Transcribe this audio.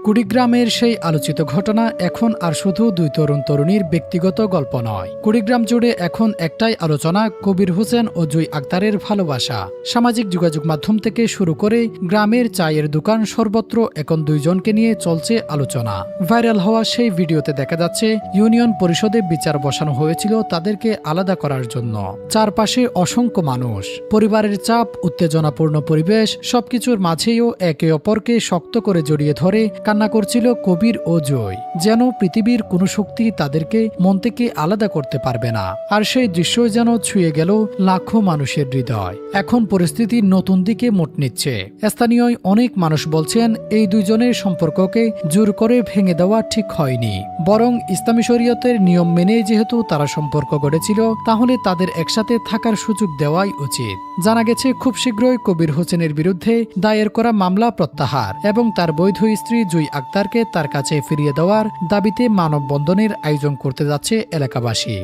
কুড়িগ্রামের সেই আলোচিত ঘটনা এখন আর শুধু দুই তরুণ তরুণীর ব্যক্তিগত গল্প নয়। কুড়িগ্রাম জুড়ে এখন একটাই আলোচনা, কবির হোসেন ও জুই আক্তারের ভালোবাসা। সামাজিক যোগাযোগ মাধ্যম থেকে শুরু করে গ্রামের চায়ের দোকান সর্বত্র এখন দুইজনকে নিয়ে চলছে আলোচনা। ভাইরাল হওয়া সেই ভিডিওতে দেখা যাচ্ছে ইউনিয়ন পরিষদে বিচার বসানো হয়েছিল তাদেরকে আলাদা করার জন্য। চারপাশে অসংখ্য মানুষ, পরিবারের চাপ, উত্তেজনাপূর্ণ পরিবেশ, সবকিছুর মাঝেও একে অপরকে শক্ত করে জড়িয়ে ধরে কান্না করছিল কবির ও জয়। যেন পৃথিবীর কোনো শক্তি তাদেরকে মন থেকে আলাদা করতে পারবে না। আর সেই দৃশ্যই যেন ছুঁয়ে গেল লাখো মানুষের হৃদয়। এখন পরিস্থিতি নতুন দিকে মোড় নিচ্ছে। স্থানীয় অনেক মানুষ বলছেন এই দুইজনের সম্পর্ককে জোর করে ভেঙে দেওয়া ঠিক হয়নি, বরং ইসলামী শরীয়তের নিয়ম মেনে যেহেতু তারা সম্পর্ক গড়েছিল, তাহলে তাদের একসাথে থাকার সুযোগ দেওয়াই উচিত। জানা গেছে খুব শীঘ্রই কবির হোসেনের বিরুদ্ধে দায়ের করা মামলা প্রত্যাহার এবং তার বৈধ স্ত্রী জুই আক্তারকে তার কাছে ফিরিয়ে দেওয়ার দাবিতে মানববন্ধনের আয়োজন করতে যাচ্ছে এলাকাবাসী।